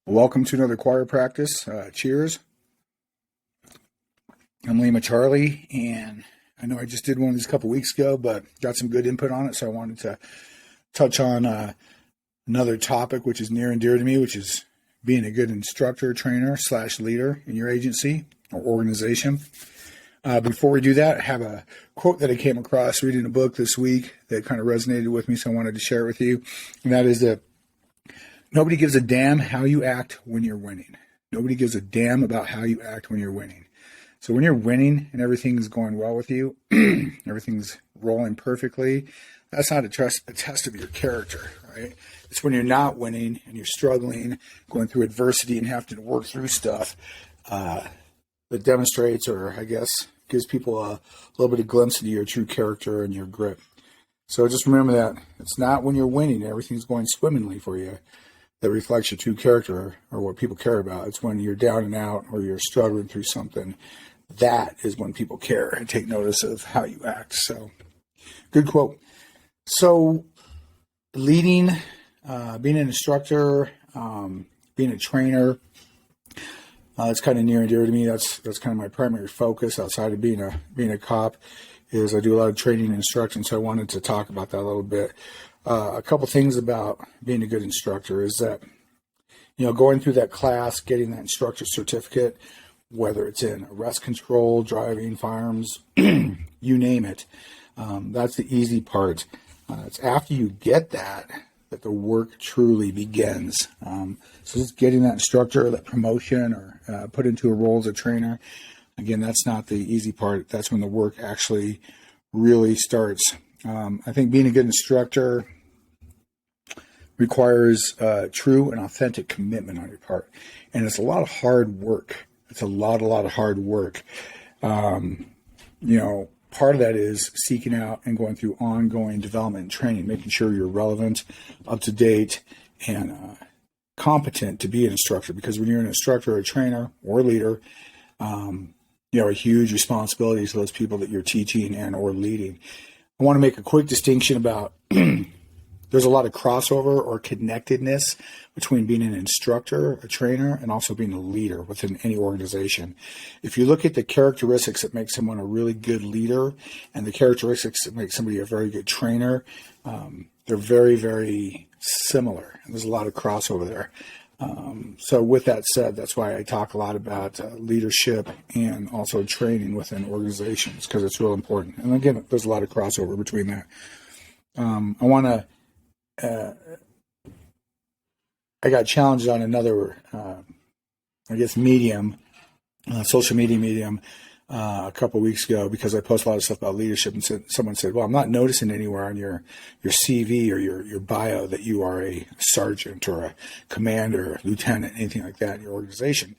Welcome to another choir practice. Cheers. I'm Lima Charlie, and I know I just did one of these a couple weeks ago, but got some good input on it, so I wanted to touch on another topic which is near and dear to me, which is being a good instructor, trainer, / leader in your agency or organization. Before we do that, I have a quote that I came across reading a book this week that kind of resonated with me, so I wanted to share it with you, and that is that nobody gives a damn how you act when you're winning. Nobody gives a damn about how you act when you're winning. So when you're winning and everything's going well with you, everything's rolling perfectly, that's not a test of your character, right? It's when you're not winning and you're struggling, going through adversity and having to work through stuff that demonstrates, or I guess gives people a little bit of glimpse into your true character and your grit. So just remember that it's not when you're winning and everything's going swimmingly for you that reflects your true character or what people care about. It's when you're down and out or you're struggling through something. That is when people care and take notice of how you act. So, good quote. So, leading, being an instructor, being a trainer, it's kind of near and dear to me. That's kind of my primary focus outside of being a cop. Is I do a lot of training and instruction. So I wanted to talk about that a little bit. A couple things about being a good instructor is that, going through that class, getting that instructor certificate, whether it's in arrest control, driving, firearms, you name it, that's the easy part. It's after you get that the work truly begins. So just getting that instructor, that promotion, or put into a role as a trainer, again, that's not the easy part. That's when the work actually really starts. I think being a good instructor requires true and authentic commitment on your part. And it's a lot of hard work. It's a lot of hard work. Part of that is seeking out and going through ongoing development and training, making sure you're relevant, up to date, and competent to be an instructor. Because when you're an instructor, a trainer, or a leader, a huge responsibility to those people that you're teaching and or leading. I want to make a quick distinction about there's a lot of crossover or connectedness between being an instructor, a trainer, and also being a leader within any organization. If you look at the characteristics that make someone a really good leader and the characteristics that make somebody a very good trainer, they're very, very similar. And there's a lot of crossover there. So with that said, that's why I talk a lot about leadership and also training within organizations, because it's real important. And again, there's a lot of crossover between that. I got challenged on another, medium, social media medium, a couple of weeks ago, because I post a lot of stuff about leadership, and someone said, well, I'm not noticing anywhere on your CV or your bio that you are a sergeant or a commander, lieutenant, anything like that in your organization.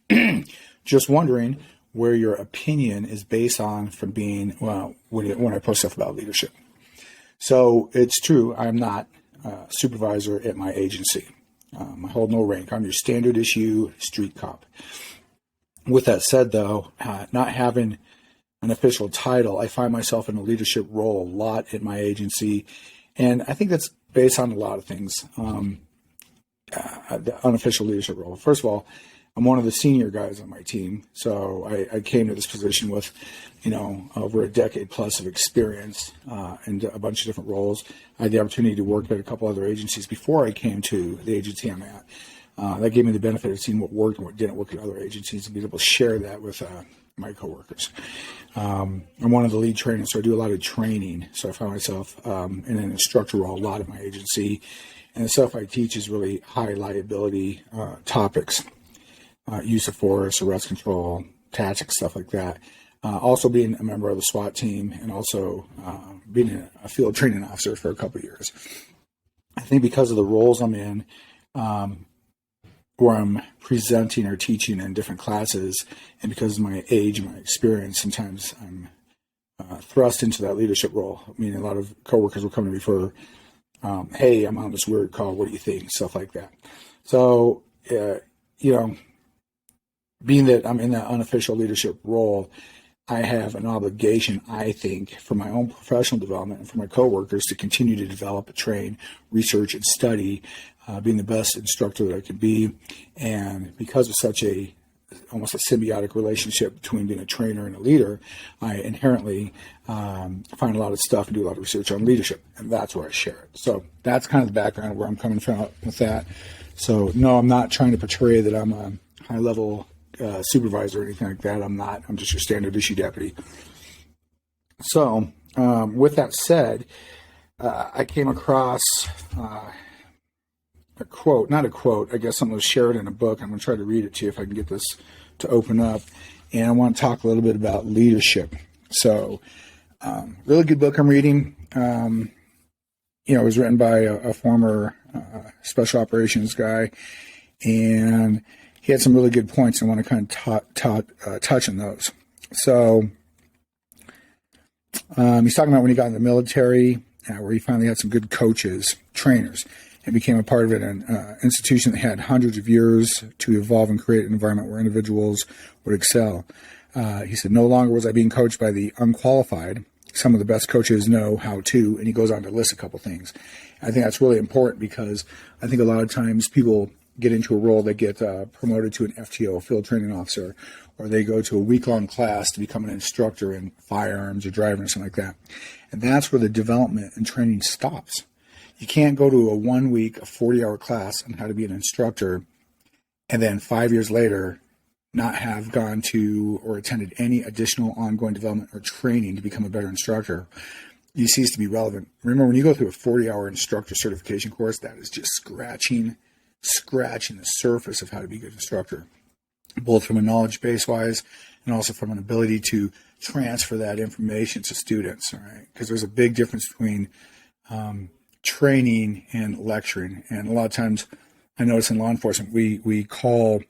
Just wondering where your opinion is based on from being, when I post stuff about leadership. So it's true, I'm not a supervisor at my agency. I hold no rank. I'm your standard issue street cop. With that said, though, not having an official title, I find myself in a leadership role a lot at my agency. And I think that's based on a lot of things. The unofficial leadership role. First of all, I'm one of the senior guys on my team. So I came to this position with, over a decade plus of experience and a bunch of different roles. I had the opportunity to work at a couple other agencies before I came to the agency I'm at. That gave me the benefit of seeing what worked and what didn't work at other agencies and being able to share that with my coworkers. I'm one of the lead trainers, so I do a lot of training. So I find myself in an instructor role a lot at my agency. And the stuff I teach is really high liability topics, use of force, arrest control, tactics, stuff like that. Also being a member of the SWAT team and also being a field training officer for a couple of years. I think because of the roles I'm in, where I'm presenting or teaching in different classes, and because of my age and my experience, sometimes I'm thrust into that leadership role. I mean, a lot of coworkers will come to me for, hey, I'm on this weird call, what do you think? Stuff like that. So, being that I'm in that unofficial leadership role, I have an obligation, I think, for my own professional development and for my coworkers to continue to develop, train, research, and study being the best instructor that I could be. And because of such almost a symbiotic relationship between being a trainer and a leader, I inherently find a lot of stuff and do a lot of research on leadership, and that's where I share it. So that's kind of the background of where I'm coming from with that. So no, I'm not trying to portray that I'm a high-level supervisor or anything like that. I'm not. I'm just your standard issue deputy. So with that said, I came across a quote, not a quote, I guess something was shared in a book. I'm going to try to read it to you if I can get this to open up. And I want to talk a little bit about leadership. So, really good book I'm reading. It was written by a former special operations guy, and he had some really good points. I want to kind of touch on those. So, he's talking about when he got in the military, where he finally had some good coaches, trainers, and became a part of an institution that had hundreds of years to evolve and create an environment where individuals would excel. He said, no longer was I being coached by the unqualified. Some of the best coaches know how to, and he goes on to list a couple things. I think that's really important because I think a lot of times people get into a role, they get promoted to an FTO, a field training officer, or they go to a week-long class to become an instructor in firearms or driving or something like that. And that's where the development and training stops. You can't go to a 1 week, a 40-hour class on how to be an instructor, and then 5 years later not have gone to or attended any additional ongoing development or training to become a better instructor. You cease to be relevant. Remember, when you go through a 40-hour instructor certification course, that is just scratching the surface of how to be a good instructor, both from a knowledge base wise and also from an ability to transfer that information to students. All right, because there's a big difference between training and lecturing. And a lot of times I notice in law enforcement, we call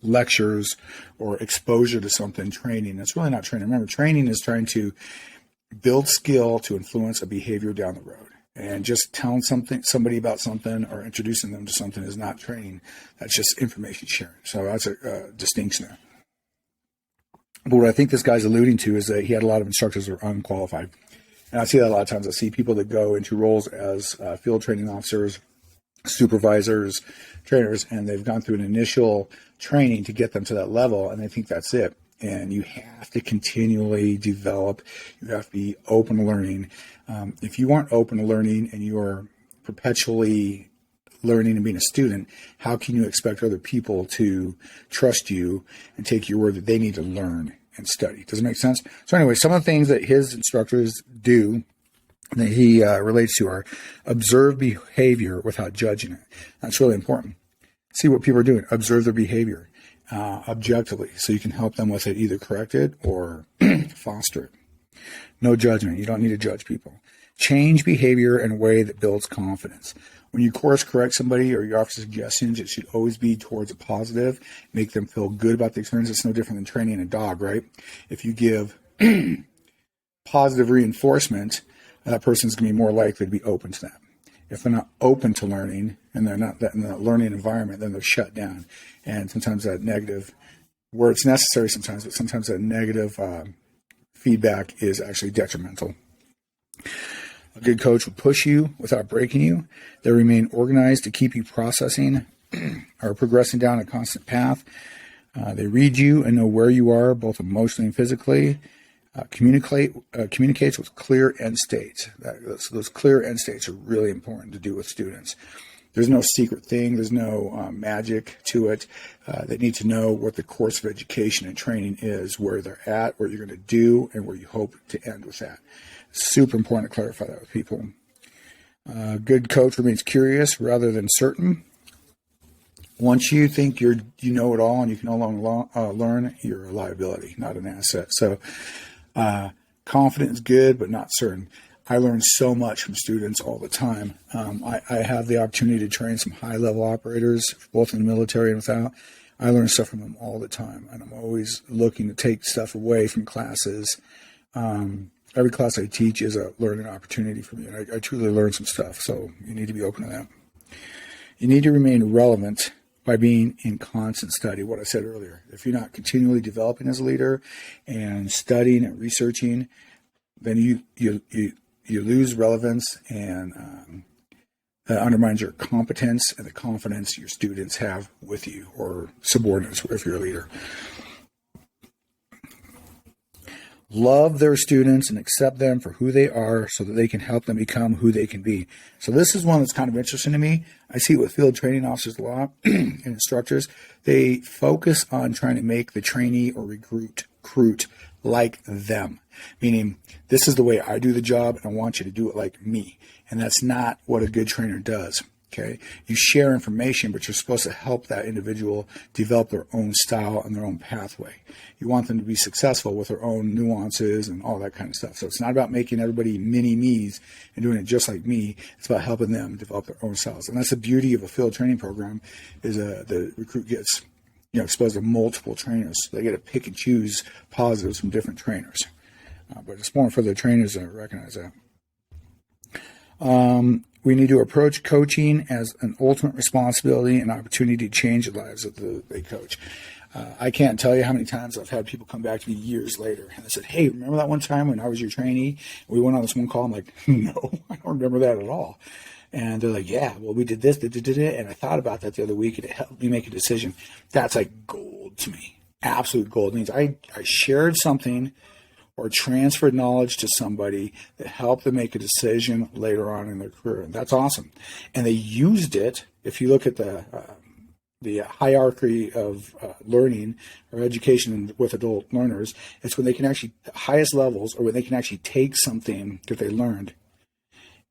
lectures or exposure to something training. It's really not training. Remember, training is trying to build skill to influence a behavior down the road. And just telling somebody about something or introducing them to something is not training. That's just information sharing. So that's a distinction there. But what I think this guy's alluding to is that he had a lot of instructors that are unqualified. And I see that a lot of times. I see people that go into roles as field training officers, supervisors, trainers, and they've gone through an initial training to get them to that level, and they think that's it. And you have to continually develop. You have to be open to learning. If you aren't open to learning and you are perpetually learning and being a student, how can you expect other people to trust you and take your word that they need to learn and study? Does it make sense? So anyway, some of the things that his instructors do that he relates to are observe behavior without judging it. That's really important. See what people are doing. Observe their behavior objectively, so you can help them with it, either correct it or foster it. No judgment. You don't need to judge people. Change behavior in a way that builds confidence. When you course correct somebody or you offer suggestions, it should always be towards a positive, make them feel good about the experience. It's no different than training a dog, right? If you give positive reinforcement, that person's going to be more likely to be open to that. If they're not open to learning and they're not in that learning environment, then they're shut down. And sometimes that negative, where it's necessary sometimes, but sometimes that negative feedback is actually detrimental. A good coach will push you without breaking you. They remain organized to keep you processing or progressing down a constant path. They read you and know where you are, both emotionally and physically. Communicates with clear end states. So those clear end states are really important to do with students. There's no secret thing. There's no magic to it. They need to know what the course of education and training is, where they're at, what you're going to do, and where you hope to end with that. Super important to clarify that with people. A good coach remains curious rather than certain. Once you think you know it all and you can no longer learn, you're a liability, not an asset. So confident is good, but not certain. I learn so much from students all the time. I have the opportunity to train some high-level operators, both in the military and without. I learn stuff from them all the time, and I'm always looking to take stuff away from classes. Every class I teach is a learning opportunity for me, and I truly learn some stuff, so you need to be open to that. You need to remain relevant by being in constant study, what I said earlier. If you're not continually developing as a leader and studying and researching, then you lose relevance, and that undermines your competence and the confidence your students have with you, or subordinates if you're a leader. Love their students and accept them for who they are so that they can help them become who they can be. So this is one that's kind of interesting to me. I see it with field training officers a lot and instructors. They focus on trying to make the trainee or recruit like them, meaning this is the way I do the job and I want you to do it like me. And that's not what a good trainer does. Okay, you share information, but you're supposed to help that individual develop their own style and their own pathway. You want them to be successful with their own nuances and all that kind of stuff. So it's not about making everybody mini me's and doing it just like me. It's about helping them develop their own styles. And that's the beauty of a field training program, is the recruit gets exposed to multiple trainers. So they get to pick and choose positives from different trainers. But it's more for the trainers to recognize that. We need to approach coaching as an ultimate responsibility and opportunity to change the lives of they coach. I can't tell you how many times I've had people come back to me years later and they said, "Hey, remember that one time when I was your trainee? We went on this one call." I'm like, "No, I don't remember that at all." And they're like, "Yeah, well, we did this, and I thought about that the other week, and it helped me make a decision." That's like gold to me. Absolute gold. It means I shared something or transferred knowledge to somebody that helped them make a decision later on in their career. And that's awesome. And they used it. If you look at the hierarchy of learning or education with adult learners, it's when they can actually, the highest levels, or when they can actually take something that they learned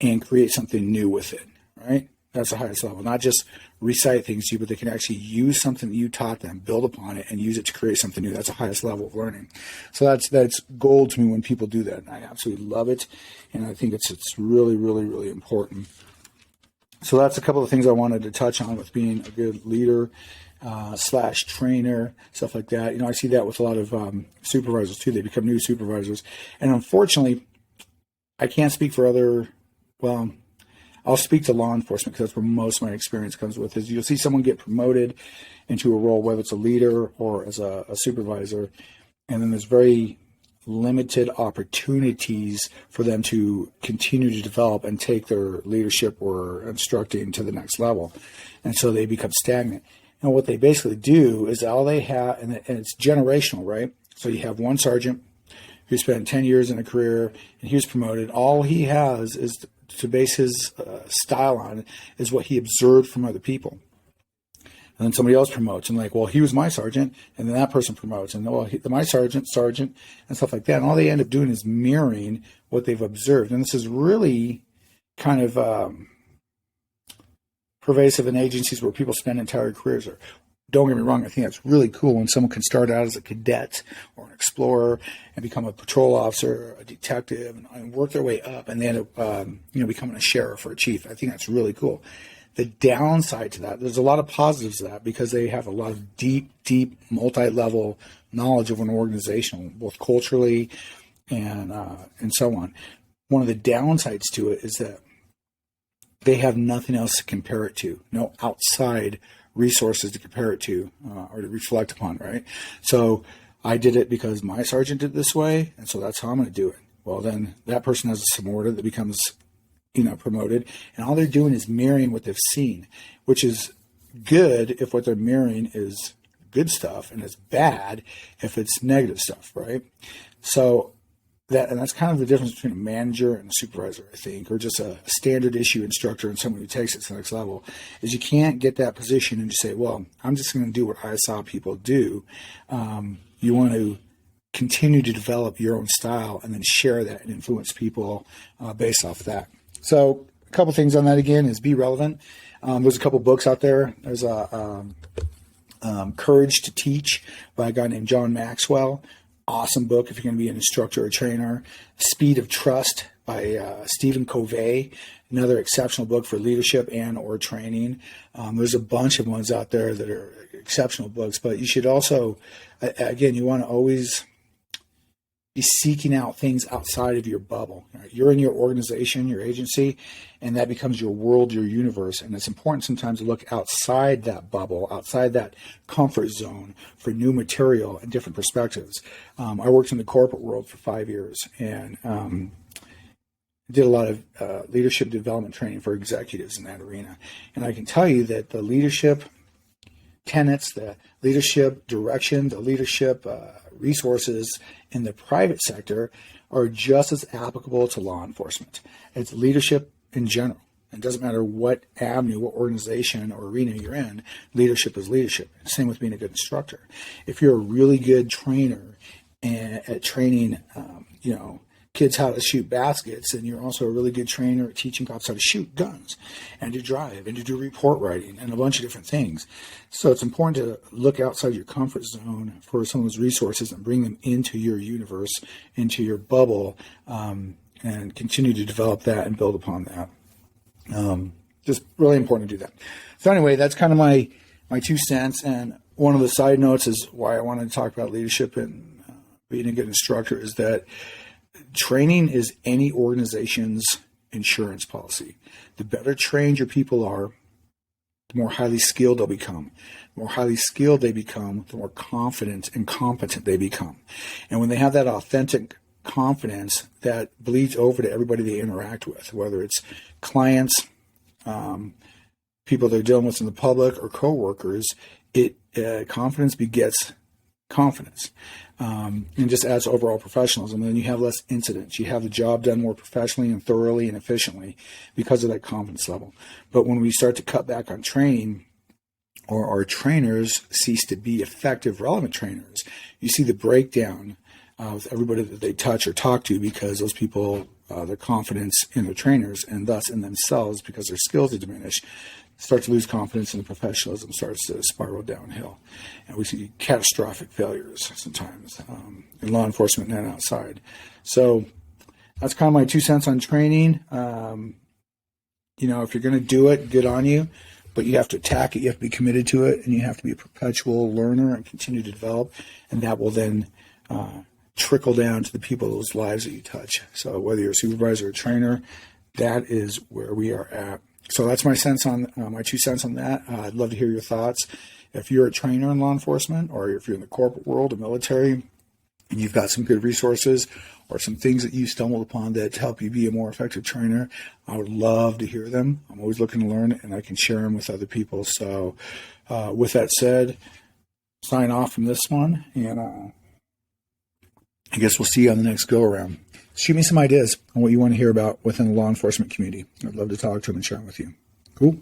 and create something new with it, right? That's the highest level. Not just recite things to you, but they can actually use something that you taught them, build upon it, and use it to create something new. That's the highest level of learning. So that's gold to me when people do that. And I absolutely love it, and I think it's really, really, really important. So that's a couple of things I wanted to touch on with being a good leader / trainer, stuff like that. I see that with a lot of supervisors too. They become new supervisors, and unfortunately, I can't speak for I'll speak to law enforcement because that's where most of my experience comes with. Is you'll see someone get promoted into a role, whether it's a leader or as a supervisor, and then there's very limited opportunities for them to continue to develop and take their leadership or instructing to the next level. And so they become stagnant. And what they basically do is all they have, and it's generational, right? So you have one sergeant who spent 10 years in a career and he was promoted. All he has is to base his style on is what he observed from other people. And then somebody else promotes and like, well, he was my sergeant, and then that person promotes, and well, my sergeant, and stuff like that. And all they end up doing is mirroring what they've observed. And this is really kind of pervasive in agencies where people spend entire careers. Or, don't get me wrong, I think that's really cool when someone can start out as a cadet or an explorer and become a patrol officer, a detective, and work their way up, and they end up becoming a sheriff or a chief. I think that's really cool. The downside to that, there's a lot of positives to that because they have a lot of deep, multi-level knowledge of an organization, both culturally and so on. One of the downsides to it is that they have nothing else to compare it to, no outside resources to compare it to or to reflect upon, right? So I did it because my sergeant did it this way, and so that's how I'm going to do it. Well, then that person has a subordinate that becomes promoted, and all they're doing is mirroring what they've seen, which is good if what they're mirroring is good stuff, and it's bad if it's negative stuff, right? So that's kind of the difference between a manager and a supervisor, I think, or just a standard issue instructor and someone who takes it to the next level, is you can't get that position and just say, well, I'm just going to do what I saw people do. You want to continue to develop your own style and then share that and influence people based off of that. So a couple things on that again is be relevant. There's a couple books out there. There's Courage to Teach by a guy named John Maxwell. Awesome book if you're going to be an instructor or trainer. Speed of Trust by Stephen Covey, another exceptional book for leadership and or training. There's a bunch of ones out there that are exceptional books, but you should also, again, you want to always be seeking out things outside of your bubble. You're in your organization, your agency, and that becomes your world, your universe. And it's important sometimes to look outside that bubble, outside that comfort zone for new material and different perspectives. I worked in the corporate world for 5 years, and did a lot of leadership development training for executives in that arena. And I can tell you that the leadership tenets, the leadership direction, the leadership resources in the private sector are just as applicable to law enforcement. It's leadership in general. It doesn't matter what avenue, what organization or arena you're in, leadership is leadership. Same with being a good instructor. If you're a really good trainer at training, kids how to shoot baskets, and you're also a really good trainer at teaching cops how to shoot guns and to drive and to do report writing and a bunch of different things. So it's important to look outside your comfort zone for some of those resources and bring them into your universe, into your bubble, and continue to develop that and build upon that. Just really important to do that. So anyway, that's kind of my 2 cents. And one of the side notes is why I wanted to talk about leadership and being a good instructor is that training is any organization's insurance policy. The better trained your people are, the more highly skilled they'll become. The more highly skilled they become, the more confident and competent they become. And when they have that authentic confidence, that bleeds over to everybody they interact with, whether it's clients, people they're dealing with in the public, or coworkers. Confidence begets confidence, and just adds overall professionalism. And then you have less incidents. You have the job done more professionally and thoroughly and efficiently because of that confidence level. But when we start to cut back on training, or our trainers cease to be effective, relevant trainers, you see the breakdown with everybody that they touch or talk to, because those people, their confidence in their trainers and thus in themselves, because their skills are diminished, start to lose confidence, and the professionalism starts to spiral downhill. And we see catastrophic failures sometimes in law enforcement and outside. So that's kind of my 2 cents on training. If you're going to do it, good on you, but you have to attack it. You have to be committed to it, and you have to be a perpetual learner and continue to develop. And that will then trickle down to the people whose lives that you touch. So whether you're a supervisor or trainer, that is where we are at. So that's my 2 cents on that. I'd love to hear your thoughts. If you're a trainer in law enforcement, or if you're in the corporate world, the military, and you've got some good resources or some things that you stumbled upon that help you be a more effective trainer, I would love to hear them. I'm always looking to learn, and I can share them with other people. So with that said, sign off from this one, and I guess we'll see you on the next go-around. Shoot me some ideas on what you want to hear about within the law enforcement community. I'd love to talk to them and share them with you. Cool.